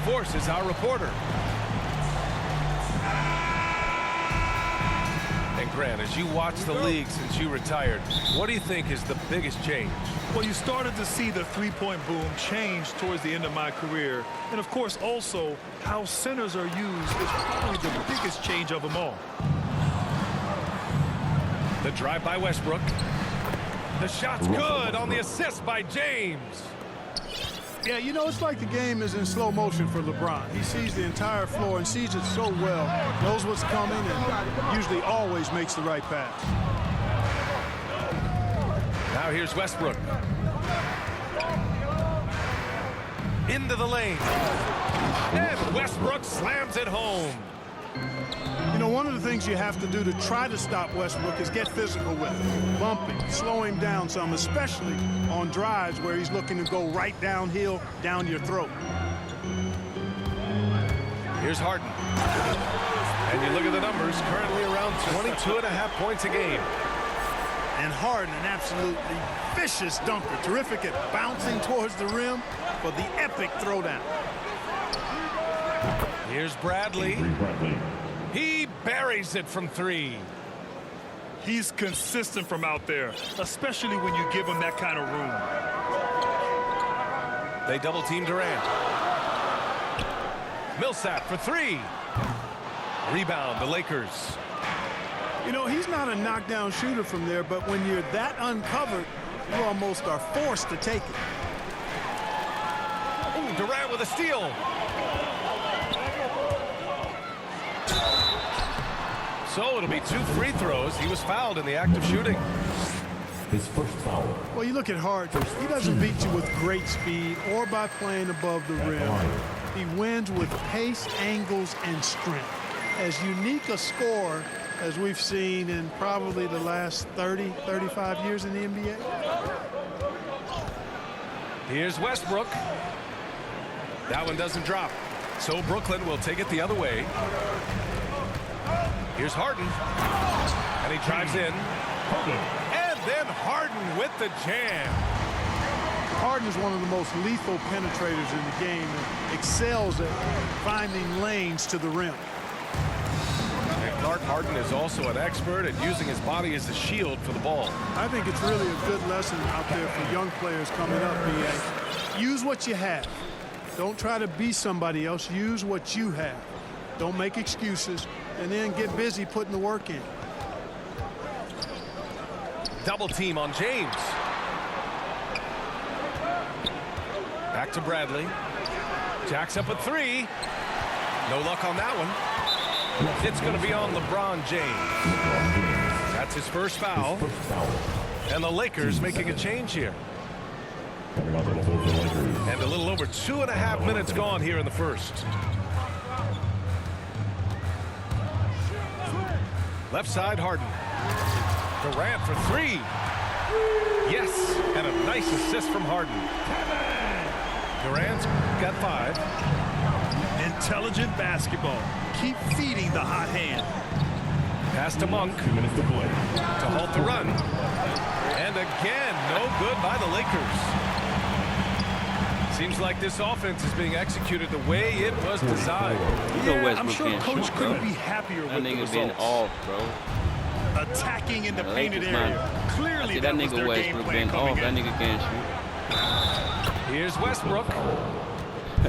Force is our reporter. And Grant, as you watch the league since you retired, what do you think is the biggest change? Well, you started to see the three-point boom change towards the end of my career. And, of course, also how centers are used is probably the biggest change of them all. The drive by Westbrook. The shot's good on the assist by James. Yeah, you know, it's like the game is in slow motion for LeBron. He sees the entire floor and sees it so well, knows what's coming, and usually always makes the right pass. Now here's Westbrook. Into the lane. And Westbrook slams it home. You know, one of the things you have to do to try to stop Westbrook is get physical with him. Bump him, slow him down some, especially on drives where he's looking to go right downhill, down your throat. Here's Harden. And you look at the numbers, currently around 22.5 points a game. And Harden, an absolutely vicious dunker. Terrific at bouncing towards the rim for the epic throwdown. Here's Bradley. He buries it from three. He's consistent from out there, especially when you give him that kind of room. They double team Durant. Millsap for three. Rebound, the Lakers. You know, he's not a knockdown shooter from there, but when you're that uncovered, you almost are forced to take it. Ooh, Durant with a steal. So it'll be 2 free throws. He was fouled in the act of shooting. His first foul. Well, you look at Harden. He doesn't beat you with great speed or by playing above the rim. He wins with pace, angles, and strength. As unique a scorer as we've seen in probably the last 30, 35 years in the NBA. Here's Westbrook. That one doesn't drop. So Brooklyn will take it the other way. Here's Harden. And he drives in. And then Harden with the jam. Harden is one of the most lethal penetrators in the game and excels at finding lanes to the rim. And Clark Harden is also an expert at using his body as a shield for the ball. I think it's really a good lesson out there for young players coming up, B.A. Use what you have. Don't try to be somebody else. Use what you have. Don't make excuses, and then get busy putting the work in. Double team on James. Back to Bradley. Jacks up at 3. No luck on that one. It's going to be on LeBron James. That's his first foul. And the Lakers making a change here. And a little over 2.5 minutes gone here in the first. Left side, Harden. Durant for 3. Yes, and a nice assist from Harden. Durant's got 5. Intelligent basketball. Keep feeding the hot hand. Pass to Monk. 2 minutes to play. To halt the run. And again, no good by the Lakers. Seems like this offense is being executed the way it was designed. Yeah, I'm sure Coach couldn't be happier with the results. Been off, bro. Attacking in the painted area. Clearly that was their game plan coming in. That nigga can't shoot. Here's Westbrook.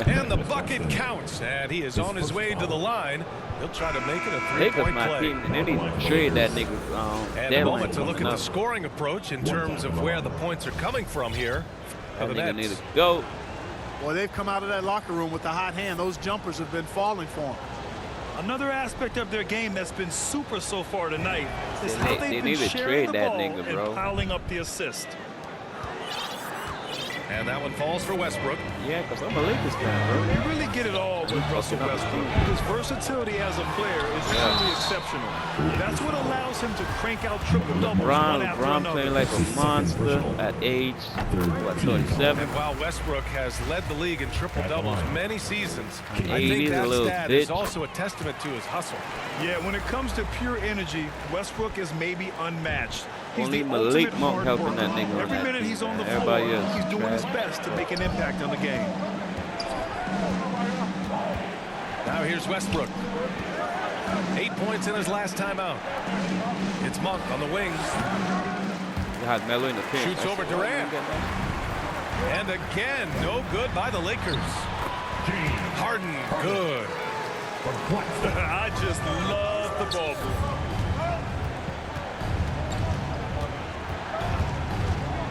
And the bucket counts. And he is on his way to the line. He'll try to make it a 3-point play. And they need to trade that nigga. And a moment to look at the scoring approach in terms of where the points are coming from here. That nigga need to go. Boy, they've come out of that locker room with the hot hand. Those jumpers have been falling for them. Another aspect of their game that's been super so far tonight is how they've been sharing the ball and piling up the assist. And that one falls for Westbrook. Yeah, because I'm a Lakers fan, bro. You really get it all with Russell Westbrook. His versatility as a player is truly exceptional. That's what allows him to crank out triple-doubles one after another. Playing like a monster at age, what, 27? And while Westbrook has led the league in triple-doubles many seasons, I think he's that a little stat is also a testament to his hustle. Yeah, when it comes to pure energy, Westbrook is maybe unmatched. He's Only the Malik ultimate Monk hard helping worker. that nigga on Every that minute team, he's on the man. floor, Everybody else he's doing his trash. best to make an impact on the game. Now here's Westbrook. 8 points in his last time out. It's Monk on the wings. You had Melo in the paint. Shoots over Durant. And again, no good by the Lakers. Harden, good. I just love the ball movement.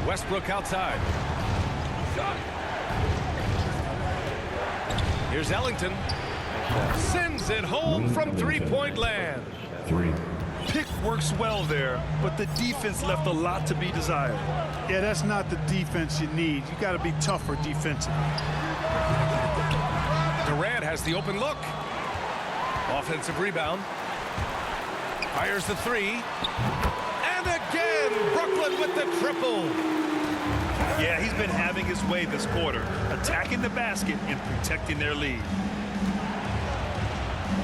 Westbrook outside. Here's Ellington. Sends it home from three-point land. 3. Pick works well there, but the defense left a lot to be desired. Yeah, that's not the defense you need. You got to be tougher defensively. Durant has the open look. Offensive rebound. Fires the three. And again, Brooklyn with the triple. Yeah, he's been having his way this quarter, attacking the basket and protecting their lead.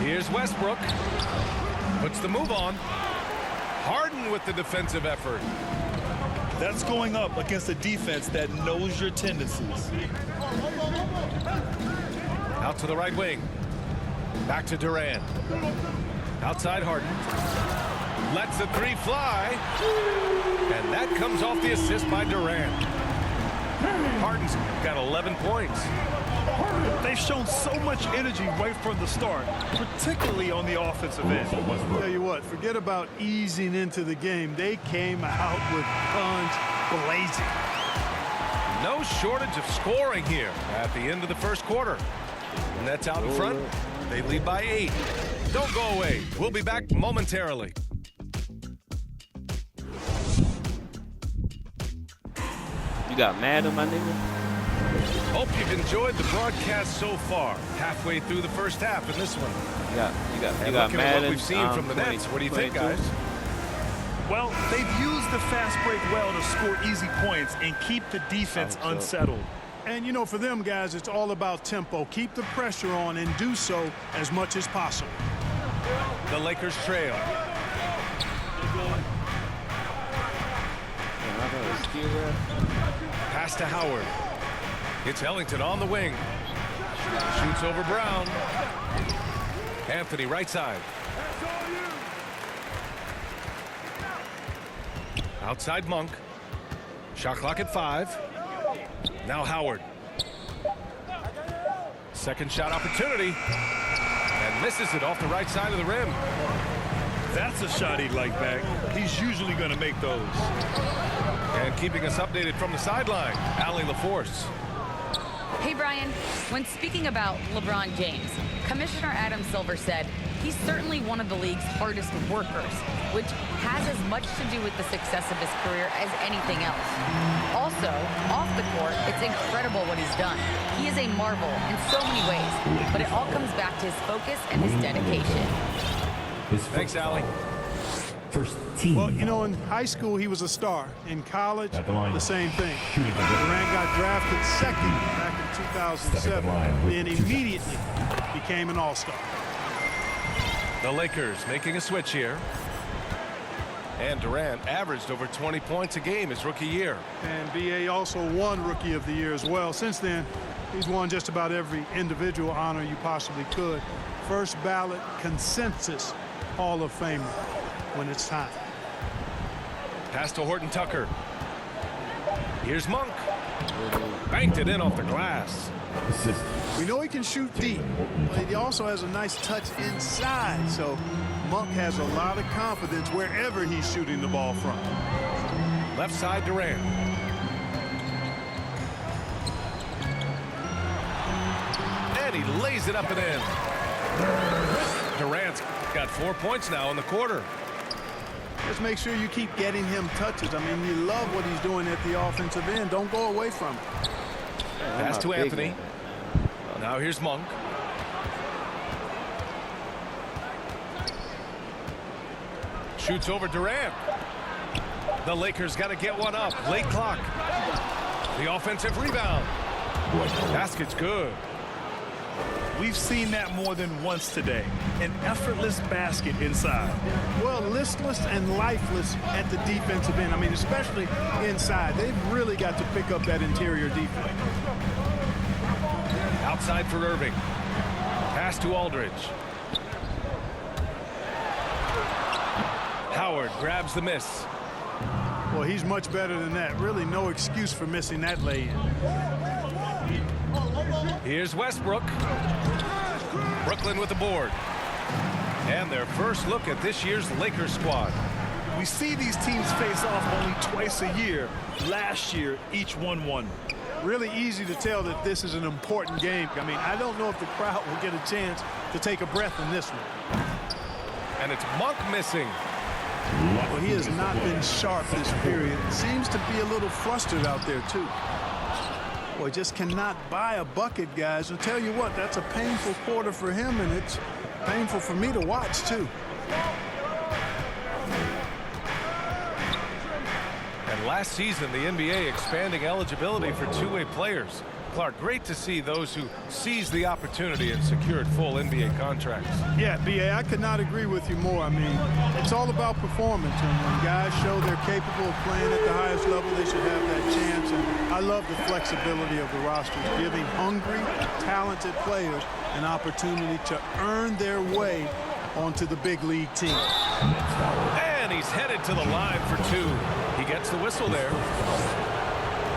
Here's Westbrook. Puts the move on. Harden with the defensive effort. That's going up against a defense that knows your tendencies. Out to the right wing. Back to Durant. Outside Harden. Lets the three fly. And that comes off the assist by Durant. Harden's got 11 points. They've shown so much energy right from the start, particularly on the offensive end. Tell you what, forget about easing into the game. They came out with guns blazing. No shortage of scoring here at the end of the first quarter. And that's out in front. They lead by 8. Don't go away. We'll be back momentarily. You got Madden, my nigga? Hope you've enjoyed the broadcast so far. Halfway through the first half in this one. You got And Madden. looking at what we've seen from the Nets, what do you think, 22. guys? Well, they've used the fast break well to score easy points and keep the defense unsettled. And, you know, for them guys, it's all about tempo. Keep the pressure on and do so as much as possible. The Lakers trail. Pass to Howard. It's Ellington on the wing. Shoots over Brown. Anthony right side. Outside Monk. Shot clock at 5. Now Howard. Second shot opportunity. And misses it off the right side of the rim. That's a shot he'd like back. He's usually going to make those. And keeping us updated from the sideline, Allie LaForce. Hey, Brian. When speaking about LeBron James, Commissioner Adam Silver said he's certainly one of the league's hardest workers, which has as much to do with the success of his career as anything else. Also, off the court, it's incredible what he's done. He is a marvel in so many ways, but it all comes back to his focus and his dedication. Thanks, Allie. First team. Well, you know, in high school, he was a star. In college, the same thing. Durant got drafted second back in 2007, then immediately became an all-star. The Lakers making a switch here. And Durant averaged over 20 points a game his rookie year. And B.A. also won Rookie of the Year as well. Since then, he's won just about every individual honor you possibly could. First ballot consensus Hall of Famer when it's time. Pass to Horton Tucker. Here's Monk. Banked it in off the glass. Assist. We know he can shoot deep, but he also has a nice touch inside. So Monk has a lot of confidence wherever he's shooting the ball from. Left side Durant. And he lays it up and in. Durant's got 4 points now in the quarter. Just make sure you keep getting him touches. I mean, you love what he's doing at the offensive end. Don't go away from it. Pass to Anthony. Now here's Monk. Shoots over Durant. The Lakers got to get one up. Late clock. The offensive rebound. Basket's good. We've seen that more than once today. An effortless basket inside. Well, listless and lifeless at the defensive end. I mean, especially inside. They've really got to pick up that interior defense. Outside for Irving. Pass to Aldridge. Howard grabs the miss. Well, he's much better than that. Really no excuse for missing that lay-in. Here's Westbrook. Brooklyn with the board. And their first look at this year's Lakers squad. We see these teams face off only twice a year. Last year, each won one. Really easy to tell that this is an important game. I mean, I don't know if the crowd will get a chance to take a breath in this one. And it's Monk missing. Well, he has not been sharp this period. Seems to be a little flustered out there, too. Boy, just cannot buy a bucket, guys. I'll tell you what, that's a painful quarter for him, and it's painful for me to watch, too. And last season, the NBA expanding eligibility for two-way players. Clark, great to see those who seized the opportunity and secured full NBA contracts. Yeah, B.A., I could not agree with you more. I mean, it's all about performance, and when guys show they're capable of playing at the highest level, they should have that chance. And I love the flexibility of the rosters, giving hungry, talented players an opportunity to earn their way onto the big league team. And he's headed to the line for two. He gets the whistle there.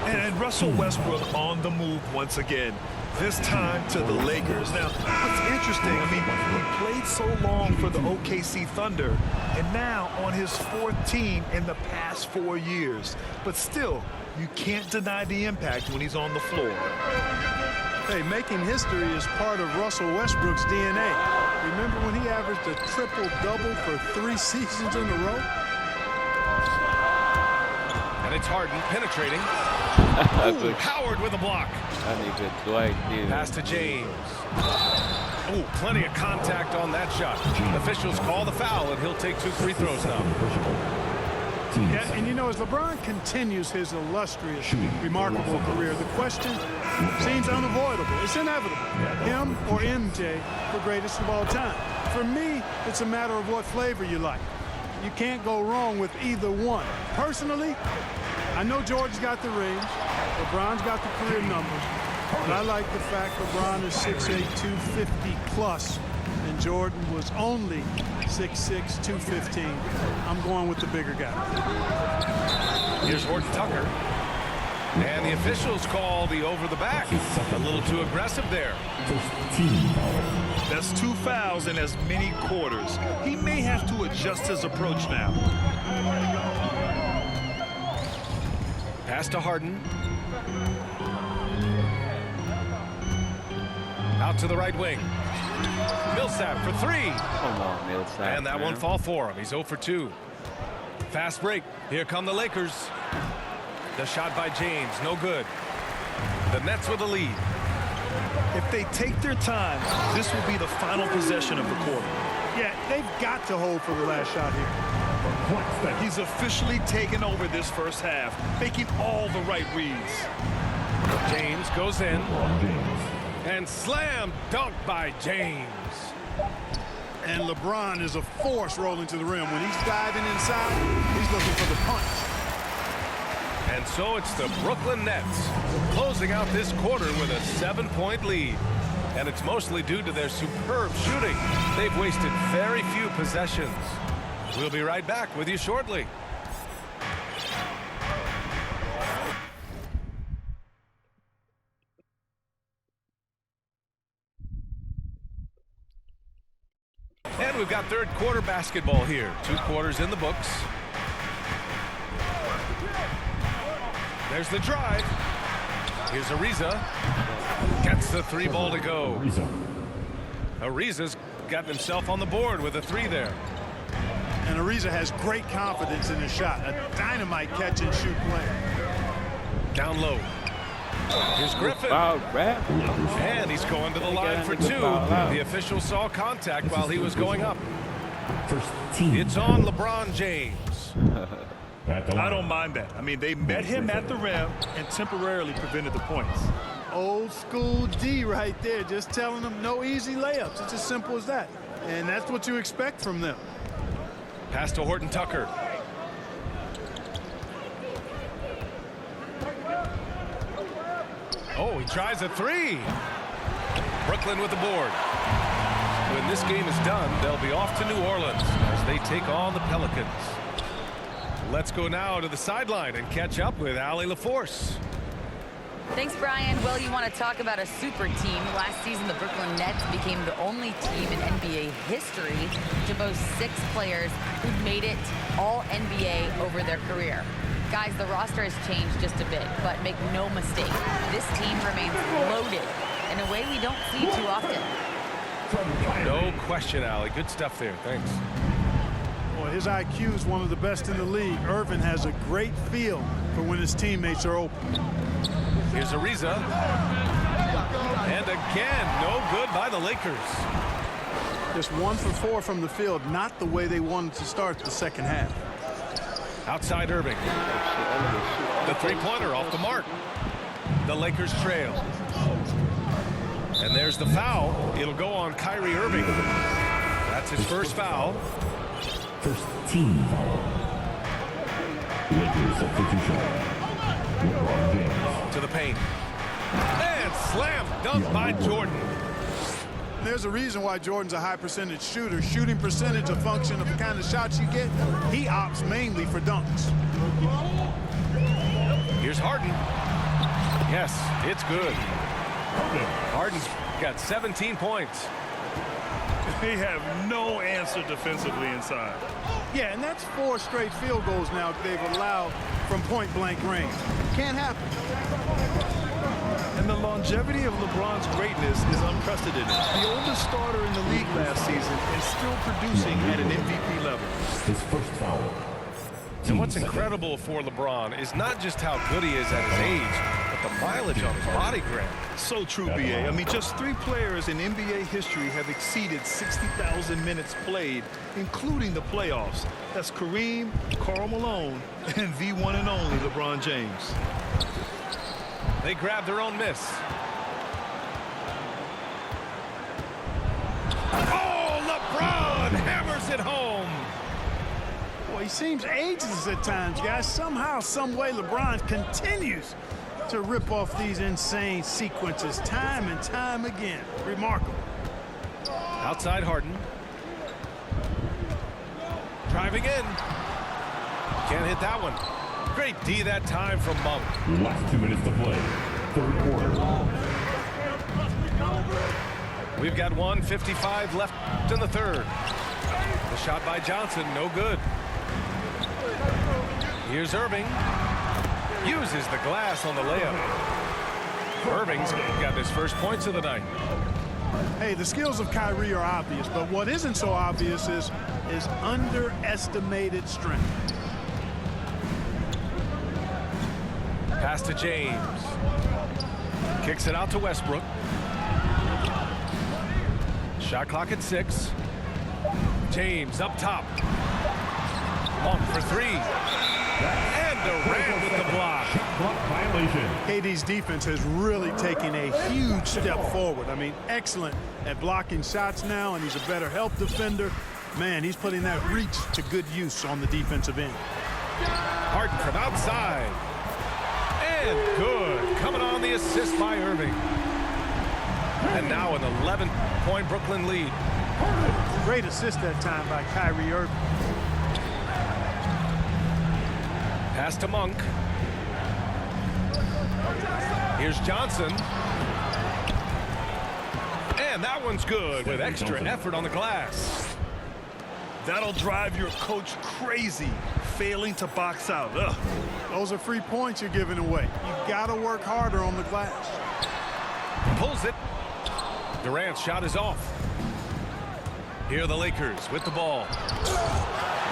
And Russell Westbrook on the move once again, this time to the Lakers. Now, what's interesting, I mean, he played so long for the OKC Thunder, and now on his fourth team in the past 4 years. But still, you can't deny the impact when he's on the floor. Hey, making history is part of Russell Westbrook's DNA. Remember when he averaged a triple-double for 3 seasons in a row? And it's Harden penetrating. Ooh, Howard with a block. Pass to James. Oh, plenty of contact on that shot. Officials call the foul, and he'll take 2 free throws now. Yeah, and you know, as LeBron continues his illustrious, remarkable career, the question seems unavoidable. It's inevitable. Him or MJ for greatest of all time. For me, it's a matter of what flavor you like. You can't go wrong with either one. Personally, I know Jordan's got the rings, LeBron's got the career numbers, but I like the fact LeBron is 6'8", 250 plus, and Jordan was only 6'6", 215. I'm going with the bigger guy. Here's Horton Tucker. And the officials call the over the back. A little too aggressive there. That's 2 fouls in as many quarters. He may have to adjust his approach now. Pass to Harden. Out to the right wing. Millsap for 3. Come on, Millsap. And that won't fall for him. He's 0 for 2. Fast break. Here come the Lakers. The shot by James, no good. The Nets with the lead. If they take their time, this will be the final possession of the quarter. Yeah, they've got to hold for the last shot here. He's officially taken over this first half, making all the right reads. James goes in. And slam dunk by James. And LeBron is a force rolling to the rim. When he's diving inside, he's looking for the punch. And so it's the Brooklyn Nets closing out this quarter with a 7-point lead. And it's mostly due to their superb shooting. They've wasted very few possessions. We'll be right back with you shortly. And we've got third quarter basketball here. 2 quarters in the books. There's the drive. Here's Ariza. Gets the 3 ball to go. Ariza's got himself on the board with a 3 there. And Ariza has great confidence in his shot. A dynamite catch and shoot play. Down low. Here's Griffin. And he's going to the line for 2. The official saw contact while he was going up. It's on LeBron James. I don't mind that. I mean, they met him at the rim and temporarily prevented the points. Old school D right there, just telling them no easy layups. It's as simple as that. And that's what you expect from them. Pass to Horton Tucker. Oh, he tries a 3. Brooklyn with the board. When this game is done, they'll be off to New Orleans as they take on the Pelicans. Let's go now to the sideline and catch up with Allie LaForce. Thanks, Brian. Well, you want to talk about a super team. Last season, the Brooklyn Nets became the only team in NBA history to boast 6 players who've made it all NBA over their career. Guys, the roster has changed just a bit, but make no mistake, this team remains loaded in a way we don't see too often. No question, Allie. Good stuff there. Thanks. Well, his IQ is one of the best in the league. Irvin has a great feel for when his teammates are open. Here's Ariza. And again, no good by the Lakers. Just 1 for 4 from the field, not the way they wanted to start the second half. Outside Irving. The three-pointer off the mark. The Lakers trail. And there's the foul. It'll go on Kyrie Irving. That's his first foul. First team foul. Lakers substitution. LeBron James. To the paint. And slam dunk by Jordan. There's a reason why Jordan's a high percentage shooter. Shooting percentage a function of the kind of shots you get. He opts mainly for dunks. Here's Harden. Yes, it's good. Harden's got 17 points. They have no answer defensively inside. Yeah, and that's 4 straight field goals now they've allowed from point-blank range. Can't happen. And the longevity of LeBron's greatness is unprecedented. The oldest starter in the league last season and still producing at an MVP level. His first foul. And what's incredible for LeBron is not just how good he is at his age, but the mileage on his body grab. So true, BA. I mean, just 3 players in NBA history have exceeded 60,000 minutes played, including the playoffs. That's Kareem, Karl Malone, and the one and only LeBron James. They grab their own miss. Oh, LeBron hammers it home. Boy, he seems ageless at times, guys. Somehow, some way, LeBron continues to rip off these insane sequences time and time again. Remarkable. Outside Harden. Driving in. Can't hit that one. Great D that time from Monk. Last 2 minutes to play. Third quarter. We've got 1:55 left in the third. The shot by Johnson, no good. Here's Irving. Uses the glass on the layup. Irving's got his first points of the night. Hey, the skills of Kyrie are obvious, but what isn't so obvious is his underestimated strength. Pass to James. Kicks it out to Westbrook. Shot clock at 6. James up top. Monk for 3. And Durant with the block. Violation. KD's defense has really taken a huge step forward. I mean, excellent at blocking shots now, and he's a better help defender. Man, he's putting that reach to good use on the defensive end. Harden from outside. And good. Coming on the assist by Irving. And now an 11-point Brooklyn lead. Great assist that time by Kyrie Irving. Pass to Monk. Here's Johnson. And that one's good with extra effort on the glass. That'll drive your coach crazy, failing to box out. Ugh. Those are free points you're giving away. You got to work harder on the glass. Pulls it. Durant's shot is off. Here are the Lakers with the ball.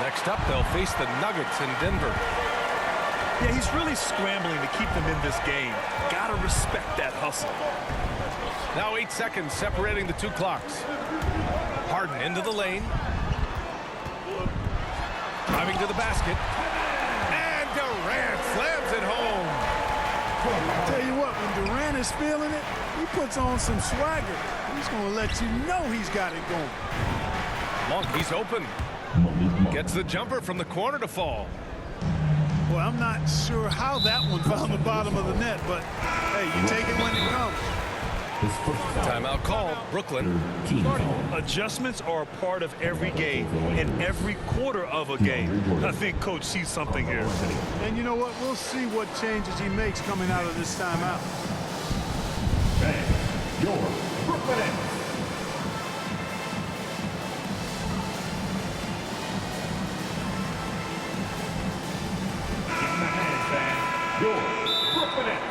Next up, they'll face the Nuggets in Denver. Yeah, he's really scrambling to keep them in this game. Gotta respect that hustle. Now 8 seconds separating the 2 clocks. Harden into the lane. Driving to the basket. And Durant slams it home. I'll tell you what, when Durant is feeling it, he puts on some swagger. He's going to let you know he's got it going. Monk, he's open. Gets the jumper from the corner to fall. Well, I'm not sure how that one found the bottom of the net, but hey, you take it when it comes. His first foul. Timeout called. Brooklyn. Team foul. Adjustments are a part of every game and every quarter of a game. I think Coach sees something here. And you know what? We'll see what changes he makes coming out of this timeout. Bang. Your Brooklyn Nets. Give him a hand, fan. Your Brooklyn Nets.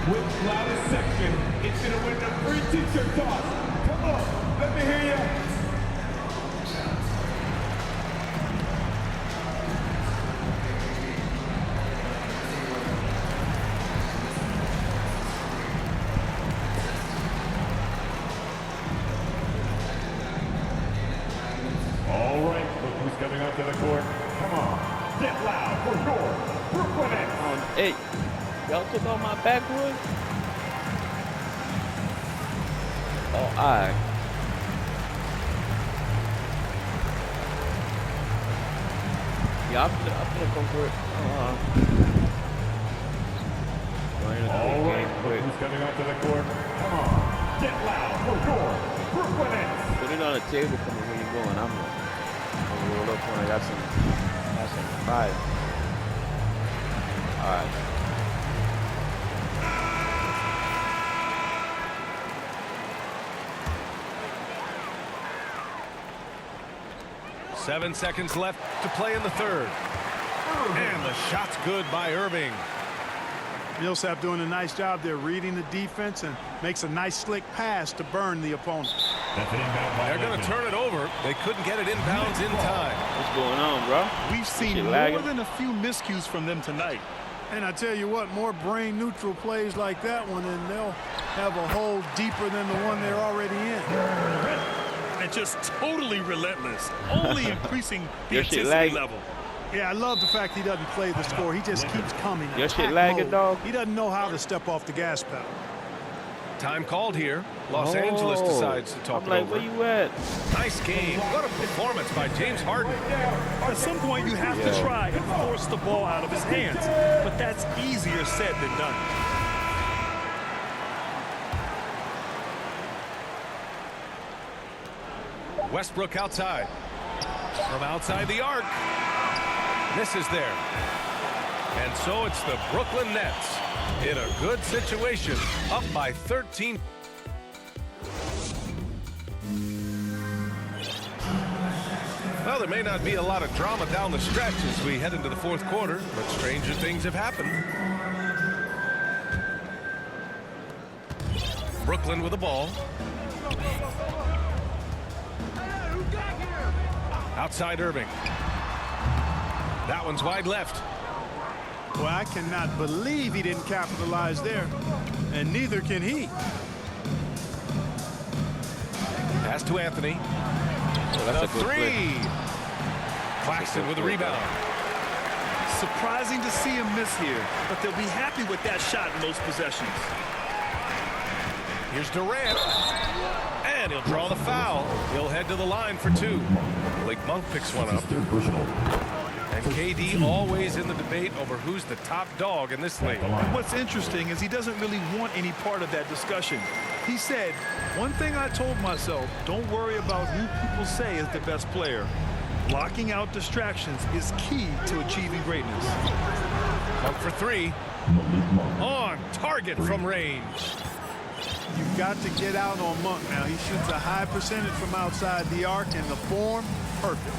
With loudest section, it's going to win the free t-shirt toss. Come on, let me hear you. All right, look who's coming onto the court. Come on, get loud for your Brooklyn Nets. Hey, y'all took all my backwood? Oh, alright. Yeah, I'm gonna go for it. All right, look who's coming onto the court. Come on, get loud for your Brooklyn Nets. Put it on the table for me when you're going. I'm gonna roll up when I got some fire. Alright. Seven seconds left to play in the third. And the shot's good by Irving. Millsap doing a nice job there, reading the defense, and makes a nice slick pass to burn the opponent. That's an inbound They're violation. going to turn it over. They couldn't get it inbounds in time. What's going on, bro? We've seen Shit more lagging. than a few miscues from them tonight. And I tell you what, more brain-neutral plays like that one, and they'll have a hole deeper than the one they're already in. And just totally relentless, only increasing the Your shit intensity lagging. level. Yeah, I love the fact he doesn't play the score. He just keeps coming. Your shit Attack lagging, mode. dog? He doesn't know how to step off the gas pedal. Time called here. Los Angeles decides to talk I'm it like, over. where you at? Nice game. What a performance by James Harden. At some point, you have to try and force the ball out of his hands, but that's easier said than done. Westbrook outside. From outside the arc. Misses there. And so it's the Brooklyn Nets in a good situation, up by 13. Well, there may not be a lot of drama down the stretch as we head into the fourth quarter, but stranger things have happened. Brooklyn with the ball. Outside Irving. That one's wide left. Well, I cannot believe he didn't capitalize there, and neither can he. Pass to Anthony. That's The a good three. Claxton with the rebound. Surprising to see him miss here, but they'll be happy with that shot in those possessions. Here's Durant. And he'll draw the foul. He'll head to the line for two. Blake Monk picks one up. Third personal. And KD always in the debate over who's the top dog in this league. And what's interesting is he doesn't really want any part of that discussion. He said, one thing I told myself, don't worry about who people say is the best player. Blocking out distractions is key to achieving greatness. Monk for three. On target from range. You've got to get out on Monk now. He shoots a high percentage from outside the arc, and the form, perfect.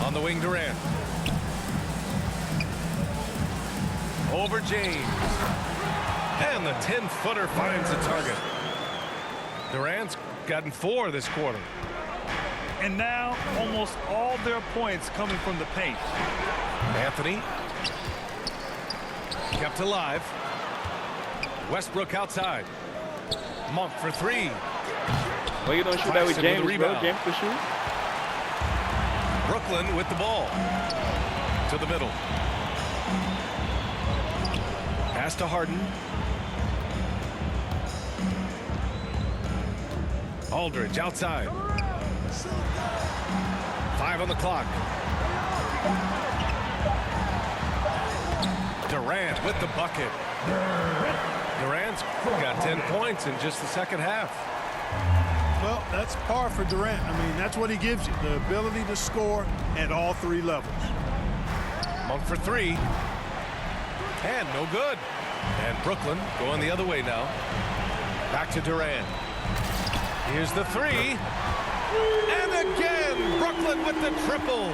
On the wing, Durant. Over James. And the 10-footer finds the target. Durant's gotten 4 this quarter. And now almost all their points coming from the paint. Anthony. Kept alive. Westbrook outside. Monk for three. Why you don't shoot that with Claxton James, with the bro? rebound. James can shoot. Brooklyn with the ball. To the middle. Pass to Harden. Aldridge outside. 5 on the clock. Durant with the bucket. Durant's got 10 points in just the second half. Well, that's par for Durant. I mean, that's what he gives you, the ability to score at all three levels. Monk for three. And no good. And Brooklyn going the other way now. Back to Durant. Here's the three. And again, Brooklyn with the triple.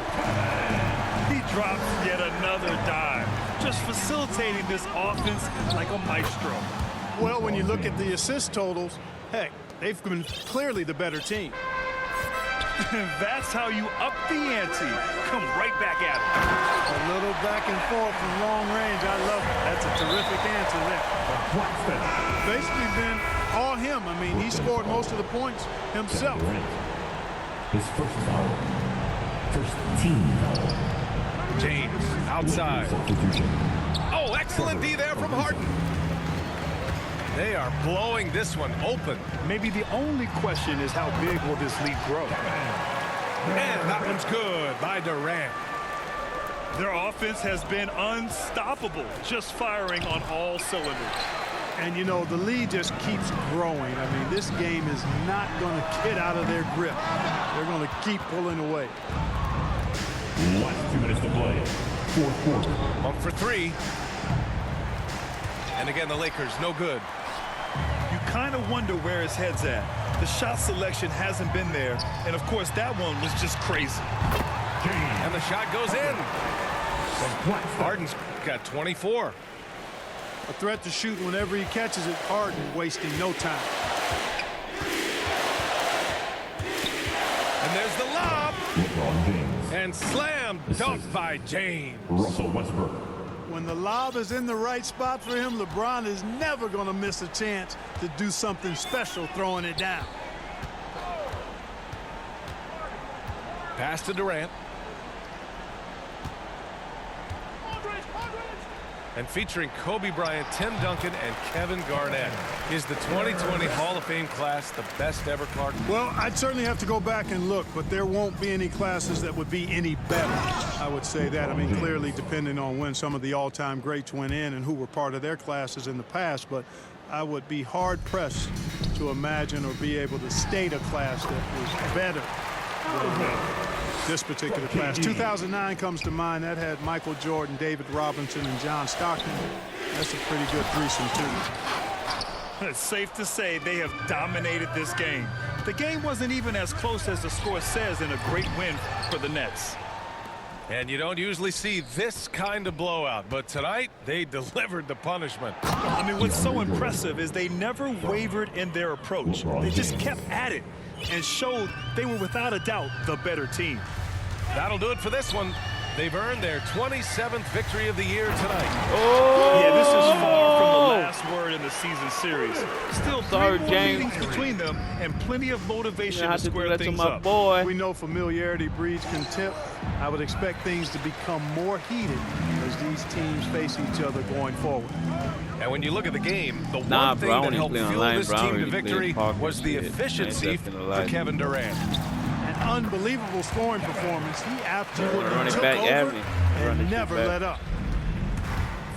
He drops yet another dime, just facilitating this offense like a maestro. Well, when you look at the assist totals, heck, they've been clearly the better team. That's how you up the ante. Come right back at it. A little back and forth from long range. I love it. That's a terrific answer there. Basically been all him. I mean, he scored most of the points himself. His first foul. First team foul. James outside. Oh, excellent D there from Harden. They are blowing this one open. Maybe the only question is how big will this lead grow? And that one's good by Durant. Their offense has been unstoppable, just firing on all cylinders. And, you know, the lead just keeps growing. I mean, this game is not going to get out of their grip. They're going to keep pulling away. Last 2 minutes to play. Fourth quarter. Monk for three. And again, the Lakers, no good. You kind of wonder where his head's at. The shot selection hasn't been there, and of course that one was just crazy. And the shot goes in. Harden's got 24. A threat to shoot whenever he catches it. Harden wasting no time. And there's the lob. LeBron James. And slam dunked by James. Russell Westbrook. When the lob is in the right spot for him, LeBron is never going to miss a chance to do something special throwing it down. Pass to Durant. And featuring Kobe Bryant, Tim Duncan, and Kevin Garnett. Is the 2020 Hall of Fame class the best ever, Clark? Well, I'd certainly have to go back and look, but there won't be any classes that would be any better. I would say that. I mean, clearly depending on when some of the all-time greats went in and who were part of their classes in the past, but I would be hard-pressed to imagine or be able to state a class that was better than this particular class. 2009 comes to mind. That had Michael Jordan, David Robinson, and John Stockton. That's a pretty good threesome, too. It's safe to say they have dominated this game. The game wasn't even as close as the score says in a great win for the Nets. And you don't usually see this kind of blowout, but tonight they delivered the punishment. I mean, what's so impressive is they never wavered in their approach. They just kept at it and showed they were without a doubt the better team. That'll do it for this one. They've earned their 27th victory of the year tonight. Oh! Yeah, this is far from the last word in the season series. Still three more meetings between them and plenty of motivation to square things up. We know familiarity breeds contempt. I would expect things to become more heated as these teams face each other going forward. And when you look at the game, the one thing that helped fuel this team to victory was the efficiency for Kevin Durant. An unbelievable scoring performance. He absolutely took over and never let up.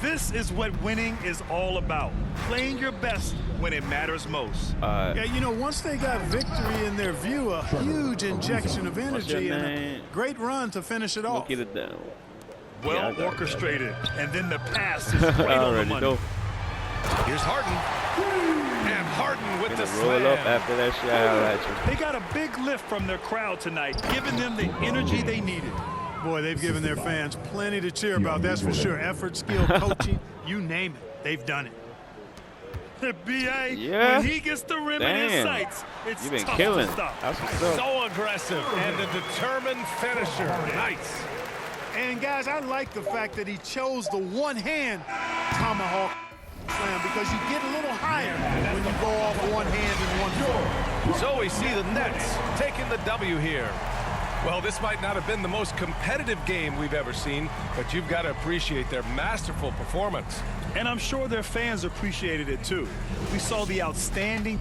This is what winning is all about. Playing your best when it matters most. Yeah, you know, once they got victory in their view, a huge injection of energy and a great run to finish it off. Get it down. Well orchestrated. And then the pass is right on the money. Here's Harden. And Harden with the roll slam. up after that shot. They got a big lift from their crowd tonight, giving them the energy they needed. Boy, they've given their fans plenty to cheer about, that's for sure. Effort, skill, coaching, you name it, they've done it. B.A., yeah. when he gets the rim in his sights, it's You've been tough killing. to stop. That's what's up. So aggressive and a determined finisher. Nice. And, guys, I like the fact that he chose the one-hand tomahawk slam because you get a little higher when you go off one hand and one foot. So we see the Nets taking the W here. Well, this might not have been the most competitive game we've ever seen, but you've got to appreciate their masterful performance. And I'm sure their fans appreciated it too. We saw the outstanding